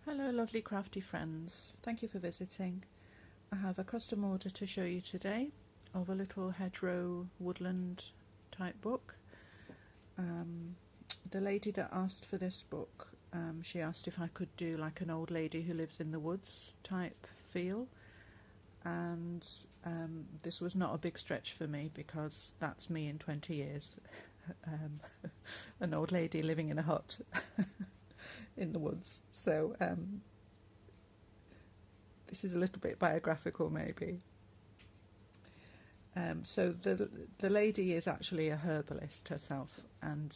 Hello lovely crafty friends, thank you for visiting. I have a custom order to show you today of a little hedgerow woodland type book. The lady that asked for this book, she asked if I could do like an old lady who lives in the woods type feel, and this was not a big stretch for me because that's me in 20 years. An old lady living in a hut in the woods. So this is a little bit biographical maybe. So the lady is actually a herbalist herself, and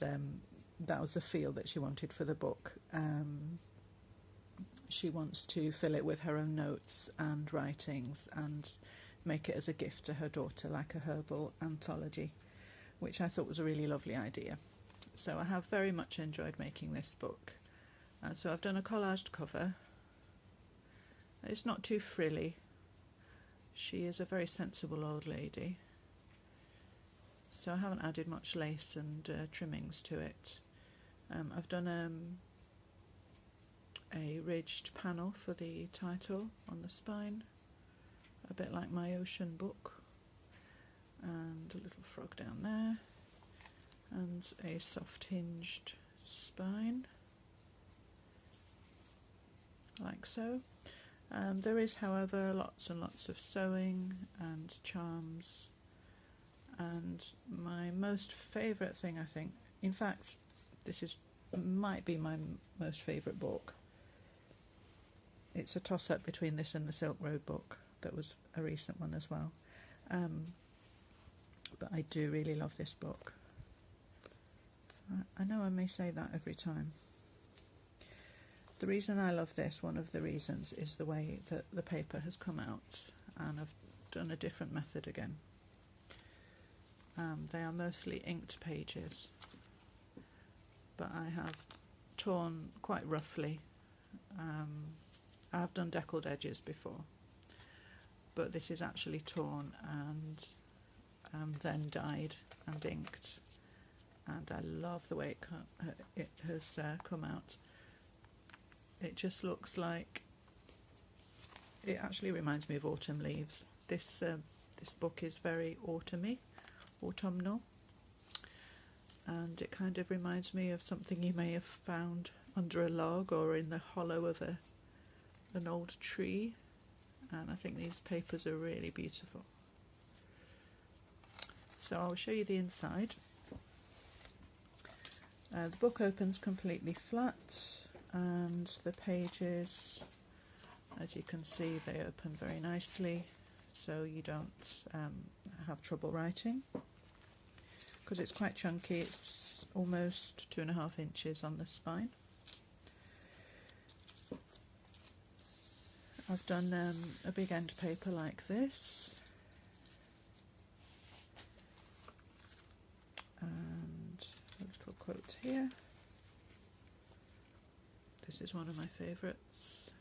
that was the feel that she wanted for the book. She wants to fill it with her own notes and writings and make it as a gift to her daughter, like a herbal anthology, which I thought was a really lovely idea. So I have very much enjoyed making this book. So I've done a collaged cover. It's not too frilly. She is a very sensible old lady. So I haven't added much lace and trimmings to it. I've done a ridged panel for the title on the spine, a bit like my ocean book, and a little frog down there, and a soft hinged spine, like so. There is, however, lots and lots of sewing and charms, and my most favourite thing, I think, in fact this might be my most favourite book. It's a toss-up between this and the Silk Road book that was a recent one as well, but I do really love this book. I know I may say that every time. The reason I love this, one of the reasons, is the way that the paper has come out, and I've done a different method again. They are mostly inked pages, but I have torn quite roughly. I've done deckled edges before, but this is actually torn and then dyed and inked, and I love the way it has come out. It just looks like, it actually reminds me of autumn leaves. This book is very autumnal, and it kind of reminds me of something you may have found under a log or in the hollow of an old tree, and I think these papers are really beautiful. So I'll show you the inside. The book opens completely flat, and the pages, as you can see, they open very nicely, so you don't have trouble writing, because it's quite chunky. It's almost 2.5 inches on the spine. I've done a big end paper like this, and a little quote here. This is one of my favourites.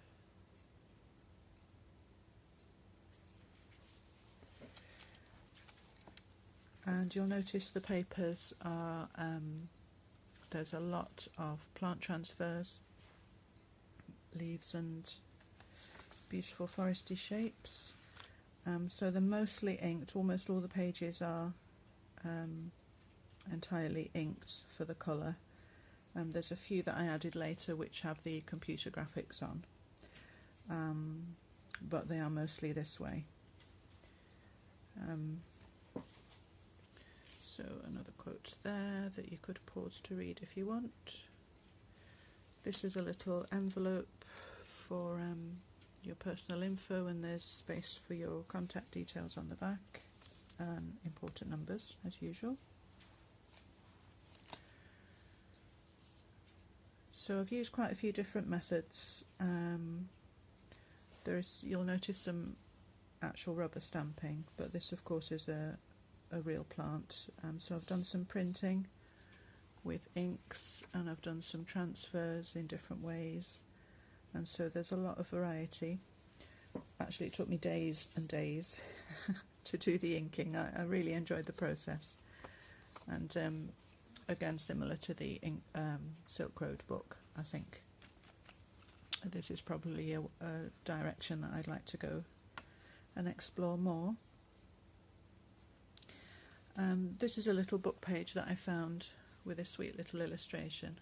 And you'll notice the papers are, there's a lot of plant transfers, leaves and beautiful foresty shapes. So they're mostly inked. Almost all the pages are entirely inked for the colour. There's a few that I added later which have the computer graphics on, but they are mostly this way. So another quote there that you could pause to read if you want. This is a little envelope for your personal info, and there's space for your contact details on the back and important numbers as usual. So I've used quite a few different methods. You'll notice some actual rubber stamping, but this of course is a real plant. So I've done some printing with inks, and I've done some transfers in different ways, and so there's a lot of variety. Actually, it took me days and days to do the inking. I really enjoyed the process, and again, similar to the Silk Road book, I think this is probably a direction that I'd like to go and explore more. This is a little book page that I found with a sweet little illustration,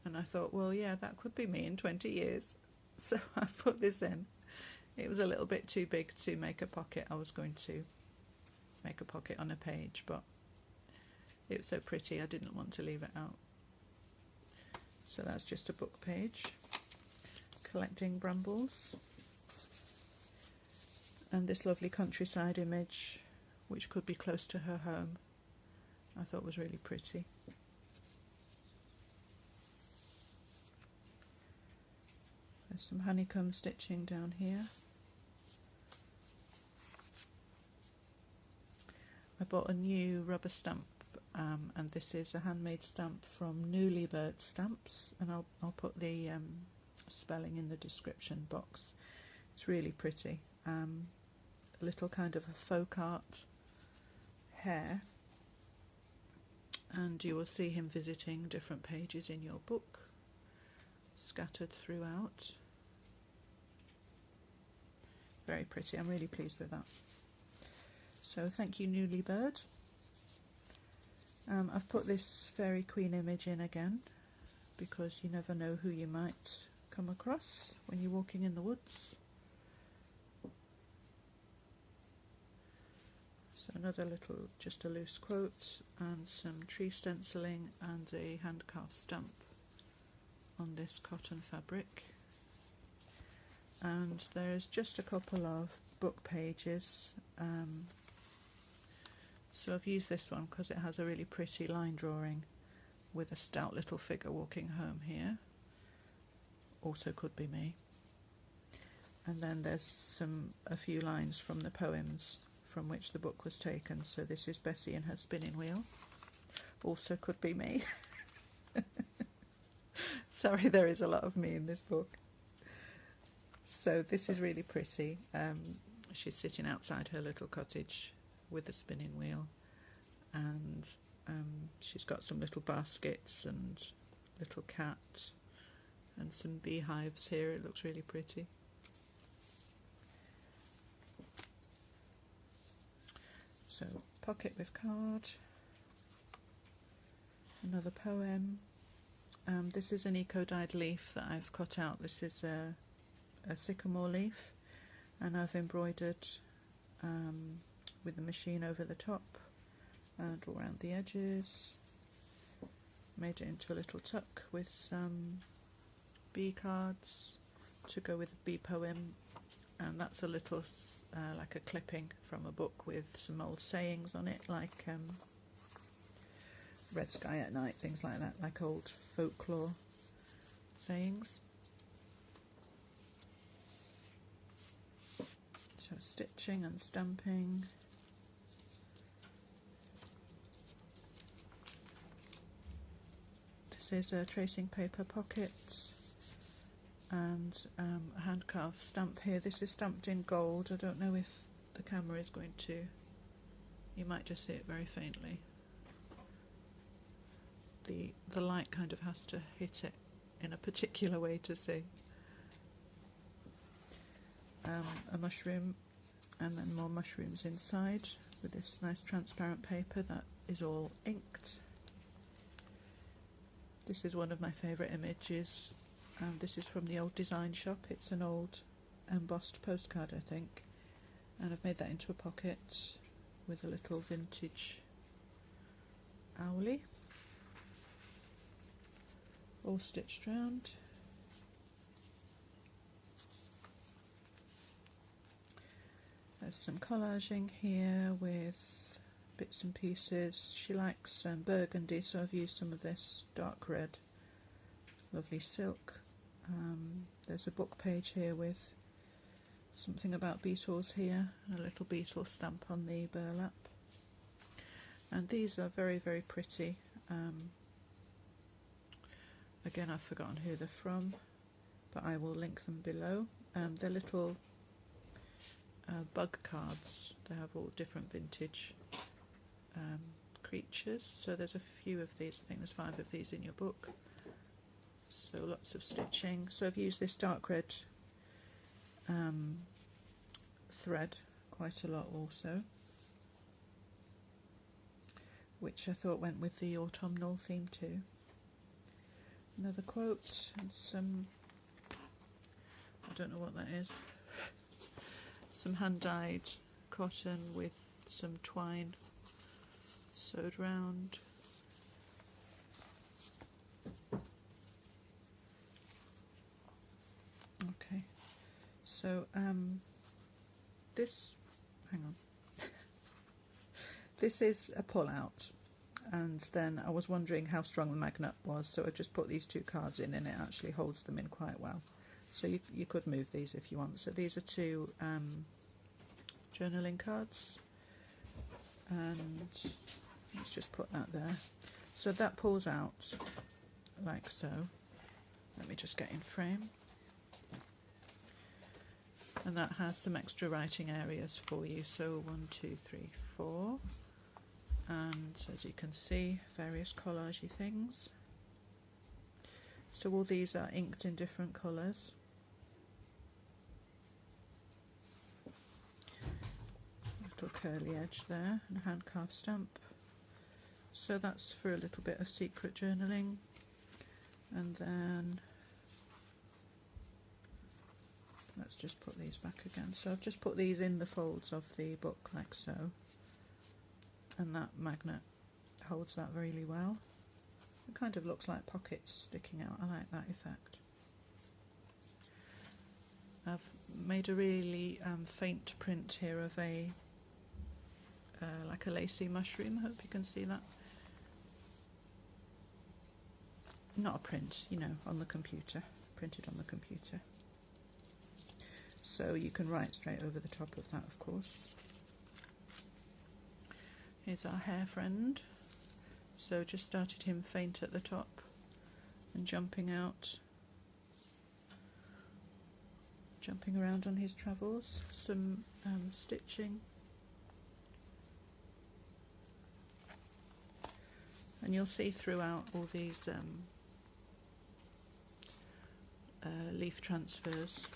and I thought, well, yeah, that could be me in 20 years. So I put this in. It was a little bit too big to make a pocket. I was going to make a pocket on a page, but it was so pretty I didn't want to leave it out. So that's just a book page. Collecting brambles. And this lovely countryside image, which could be close to her home, I thought was really pretty. There's some honeycomb stitching down here. I bought a new rubber stamp, and this is a handmade stamp from NooliBirdStamps, and I'll put the spelling in the description box. It's really pretty. A little kind of a folk art hare, and you will see him visiting different pages in your book, scattered throughout. Very pretty. I'm really pleased with that. So thank you, NooliBird. I've put this Fairy Queen image in again because you never know who you might come across when you're walking in the woods. So another little, just a loose quote, and some tree stenciling and a hand carved stamp on this cotton fabric. And there's just a couple of book pages. So I've used this one because it has a really pretty line drawing with a stout little figure walking home here. Also could be me. And then there's a few lines from the poems from which the book was taken. So this is Bessie and her spinning wheel. Also could be me. Sorry, there is a lot of me in this book. So this is really pretty. She's sitting outside her little cottage with a spinning wheel, and she's got some little baskets and little cat and some beehives here. It looks really pretty. So pocket with card, another poem. This is an eco-dyed leaf that I've cut out. This is a sycamore leaf, and I've embroidered with the machine over the top and around the edges. Made it into a little tuck with some bee cards to go with the bee poem, and that's a little like a clipping from a book with some old sayings on it, like red sky at night, things like that, like old folklore sayings. So stitching and stamping. This is a tracing paper pocket and a hand carved stamp here. This is stamped in gold. I don't know if the camera is going to, you might just see it very faintly. The light kind of has to hit it in a particular way to see. A mushroom, and then more mushrooms inside with this nice transparent paper that is all inked. This is one of my favourite images. This is from TheOldDesignShop. It's an old embossed postcard, I think, and I've made that into a pocket with a little vintage owlie, all stitched round. There's some collaging here with bits and pieces. She likes burgundy, so I've used some of this dark red, lovely silk. There's a book page here with something about beetles here, a little beetle stamp on the burlap. And these are very, very pretty. Again, I've forgotten who they're from, but I will link them below. They're little bug cards. They have all different vintage creatures. So there's a few of these. I think there's 5 of these in your book. So lots of stitching. So I've used this dark red thread quite a lot also, which I thought went with the autumnal theme too. Another quote and some, I don't know what that is, some hand-dyed cotton with some twine sewed round. Okay, so this, hang on, this is a pull out, and then I was wondering how strong the magnet was, so I just put these 2 cards in and it actually holds them in quite well. So you could move these if you want. So these are 2 journaling cards, and let's just put that there. So that pulls out like so. Let me just get in frame. And that has some extra writing areas for you. So 1, 2, 3, 4. And as you can see, various collagey things. So all these are inked in different colours. Little curly edge there, and a hand carved stamp. So that's for a little bit of secret journaling. And then let's just put these back again. So I've just put these in the folds of the book like so, and that magnet holds that really well. It kind of looks like pockets sticking out. I like that effect. I've made a really faint print here of a like a lacy mushroom. I hope you can see that. Not a print, you know, on the computer, printed on the computer. So you can write straight over the top of that, of course. Here's our hare friend. So just started him faint at the top and jumping out, jumping around on his travels. Some stitching. And you'll see throughout all these leaf transfers.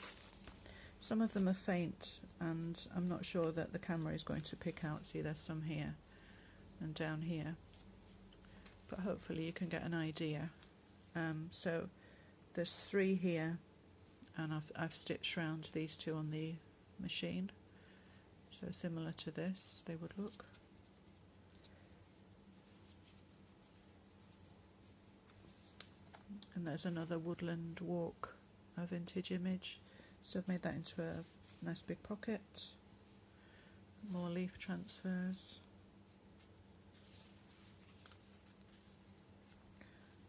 Some of them are faint, and I'm not sure that the camera is going to pick out. See, there's some here and down here, but hopefully you can get an idea. So there's 3 here, and I've stitched round these 2 on the machine, so similar to this they would look. And there's another woodland walk, a vintage image. So I've made that into a nice big pocket. More leaf transfers.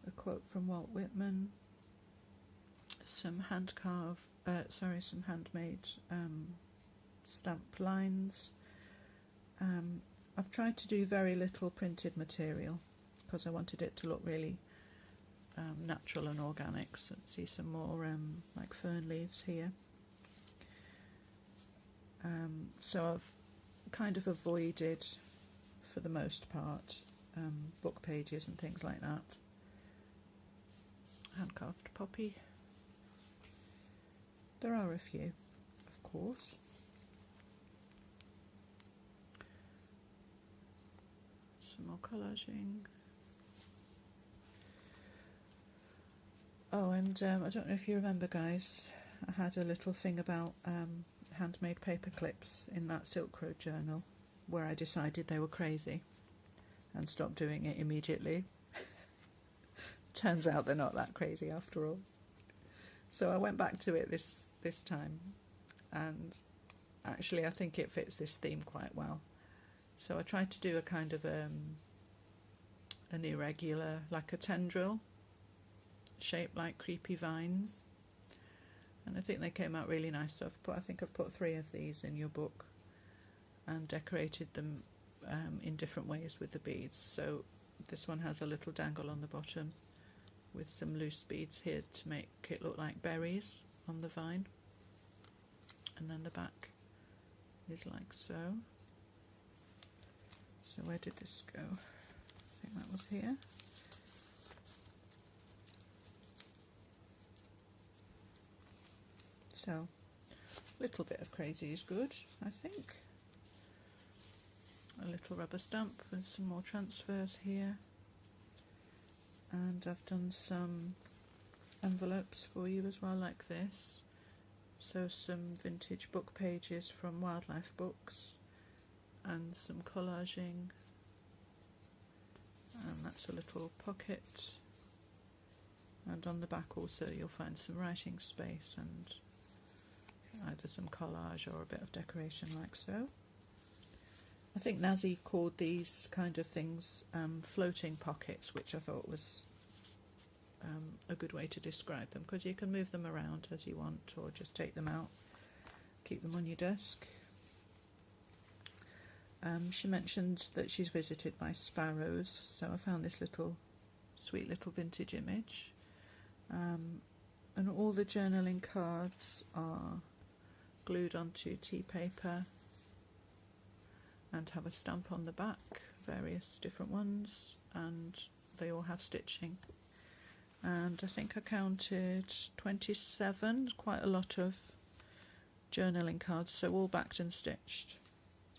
A quote from Walt Whitman. Some some handmade stamp lines. I've tried to do very little printed material because I wanted it to look really natural and organic. So let's see some more like fern leaves here. So I've kind of avoided, for the most part, book pages and things like that. Hand carved poppy. There are a few, of course. Some more collaging. Oh, and I don't know if you remember, guys, I had a little thing about handmade paper clips in that Silk Road journal where I decided they were crazy and stopped doing it immediately. Turns out they're not that crazy after all. So I went back to it this time, and actually I think it fits this theme quite well. So I tried to do a kind of an irregular, like a tendril, shaped like creepy vines, and I think they came out really nice. So I think I've put 3 of these in your book and decorated them in different ways with the beads. So this one has a little dangle on the bottom with some loose beads here to make it look like berries on the vine, and then the back is like so. So where did this go? I think that was here. So a little bit of crazy is good, I think. A little rubber stamp with some more transfers here. And I've done some envelopes for you as well, like this. So some vintage book pages from wildlife books and some collaging. And that's a little pocket. And on the back also you'll find some writing space and either some collage or a bit of decoration like so. I think Nazy called these kind of things floating pockets, which I thought was a good way to describe them, because you can move them around as you want or just take them out, keep them on your desk. She mentioned that she's visited by sparrows, so I found this sweet little vintage image. And all the journaling cards are glued onto tea paper and have a stamp on the back, various different ones, and they all have stitching. And I think I counted 27, quite a lot of journaling cards, so all backed and stitched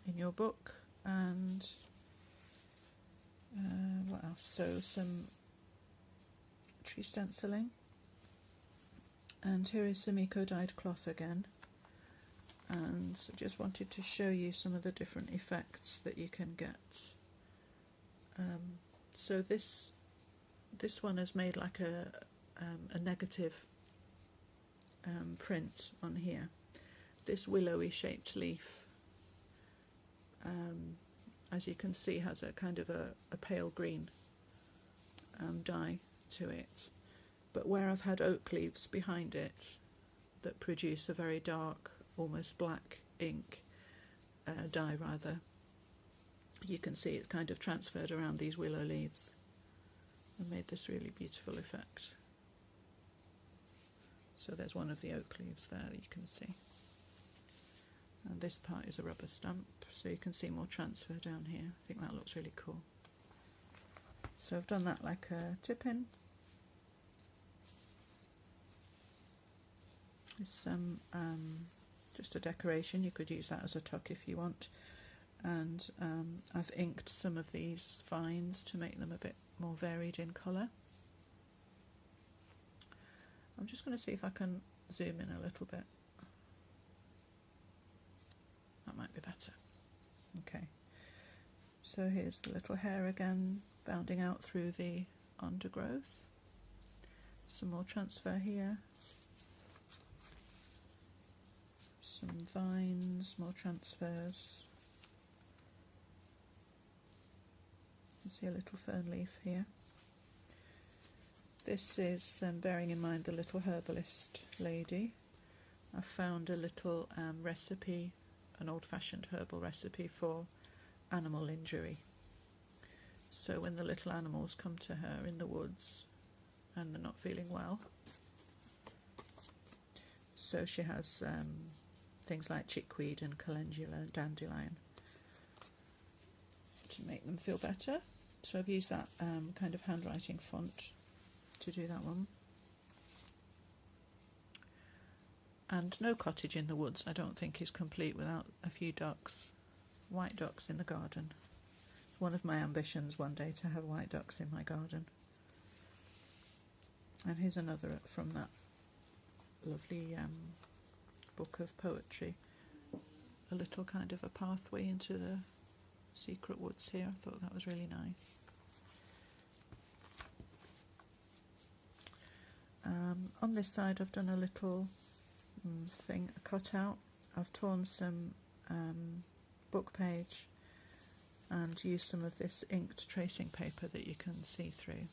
in your book. And what else? So some tree stenciling, and here is some eco-dyed cloth again. And I just wanted to show you some of the different effects that you can get. So this one has made like a negative print on here. This willowy shaped leaf, as you can see, has a kind of a pale green dye to it. But where I've had oak leaves behind it that produce a very dark, almost black ink dye rather, you can see it's kind of transferred around these willow leaves and made this really beautiful effect. So there's one of the oak leaves there that you can see, and this part is a rubber stamp, so you can see more transfer down here. I think that looks really cool. So I've done that like a tip-in. There's some just a decoration, you could use that as a tuck if you want. And I've inked some of these vines to make them a bit more varied in colour. I'm just going to see if I can zoom in a little bit. That might be better. Okay, so here's the little hare again, bounding out through the undergrowth. Some more transfer here. Some vines, more transfers. You see a little fern leaf here. This is bearing in mind the little herbalist lady. I found a little recipe, an old-fashioned herbal recipe for animal injury. So when the little animals come to her in the woods and they're not feeling well, so she has things like chickweed and calendula and dandelion to make them feel better. So I've used that kind of handwriting font to do that one. And no cottage in the woods I don't think is complete without a few ducks, white ducks in the garden. It's one of my ambitions one day to have white ducks in my garden. And here's another from that lovely book of poetry, a little kind of a pathway into the secret woods here. I thought that was really nice. On this side I've done a little thing, a cutout. I've torn some book page and used some of this inked tracing paper that you can see through,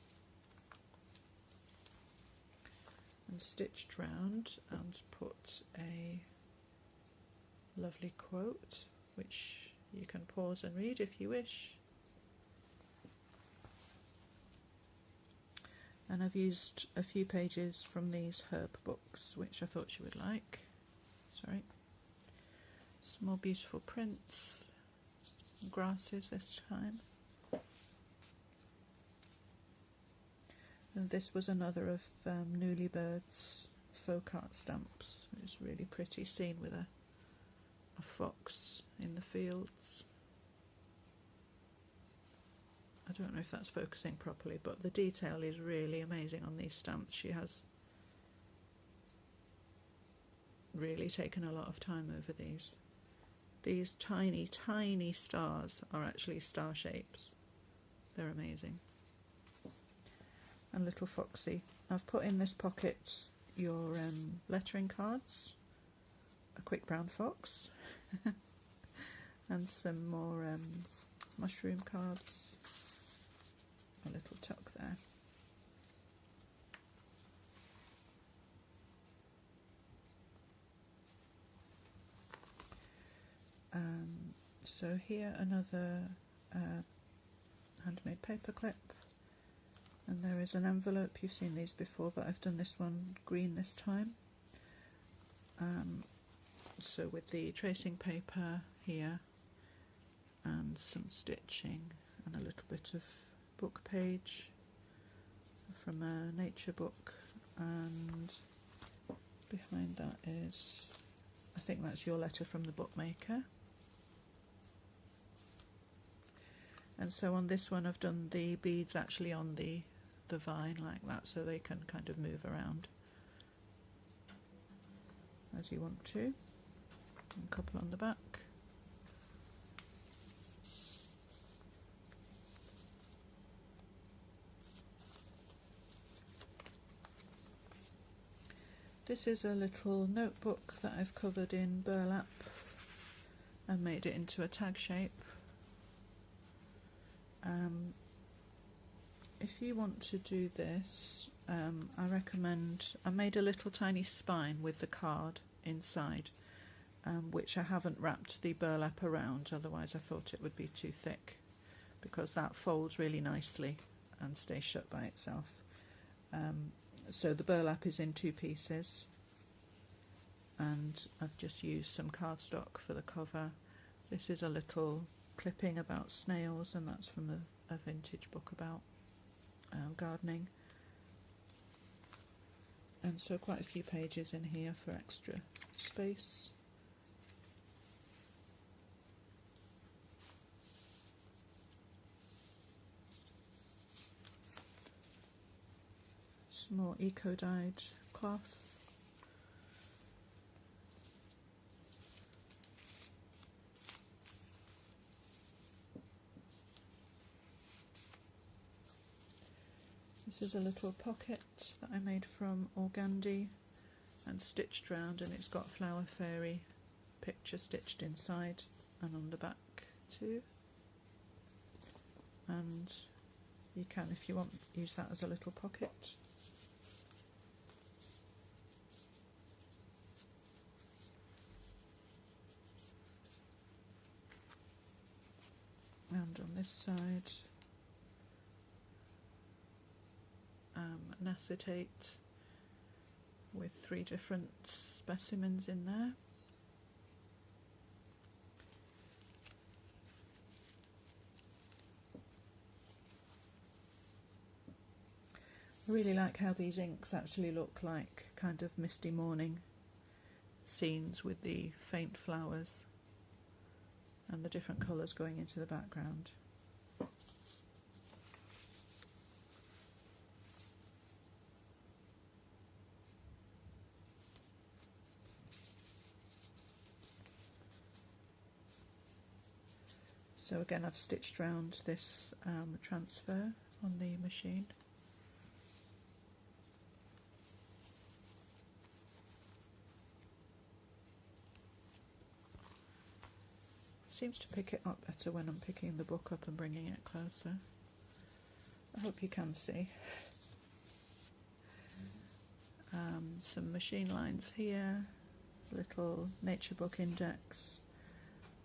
and stitched round and put a lovely quote which you can pause and read if you wish. And I've used a few pages from these herb books which I thought you would like. Sorry. Some more beautiful prints, grasses this time. And this was another of NooliBird's folk art stamps. It's really pretty scene with a fox in the fields. I don't know if that's focusing properly, but the detail is really amazing on these stamps. She has really taken a lot of time over these. These tiny, tiny stars are actually star shapes. They're amazing. And little Foxy. I've put in this pocket your lettering cards, a quick brown fox, and some more mushroom cards. A little tuck there. So here another handmade paper clip, and there is an envelope. You've seen these before, but I've done this one green this time. So with the tracing paper here and some stitching and a little bit of book page from a nature book, and behind that is, I think that's your letter from the bookmaker. And so on this one I've done the beads actually on the vine like that, so they can kind of move around as you want to. And a couple on the back. This is a little notebook that I've covered in burlap and made it into a tag shape. If you want to do this, I recommend, I made a little tiny spine with the card inside, which I haven't wrapped the burlap around, otherwise I thought it would be too thick, because that folds really nicely and stays shut by itself. So the burlap is in two pieces, and I've just used some cardstock for the cover. This is a little clipping about snails, and that's from a vintage book about gardening. And so quite a few pages in here for extra space. Some more eco-dyed cloth. This is a little pocket that I made from organdy and stitched round, and it's got Flower Fairy picture stitched inside and on the back too. And you can, if you want, use that as a little pocket. And on this side, an acetate with 3 different specimens in there. I really like how these inks actually look like kind of misty morning scenes with the faint flowers and the different colours going into the background. So again, I've stitched round this transfer on the machine. Seems to pick it up better when I'm picking the book up and bringing it closer. I hope you can see. Some machine lines here, a little nature book index,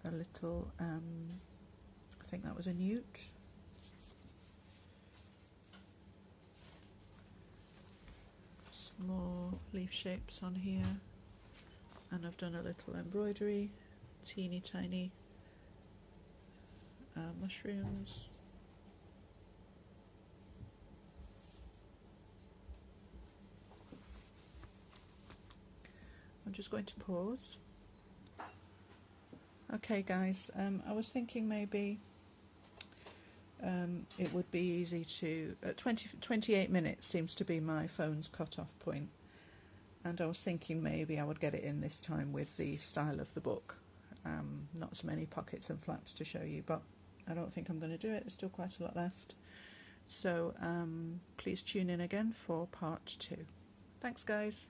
a little, I think that was a newt. Some more leaf shapes on here, and I've done a little embroidery, teeny tiny mushrooms. I'm just going to pause. Okay guys, I was thinking maybe it would be easy to, 28 minutes seems to be my phone's cut-off point, and I was thinking maybe I would get it in this time with the style of the book. Not so many pockets and flaps to show you, but I don't think I'm going to do it. There's still quite a lot left. So please tune in again for part 2. Thanks guys.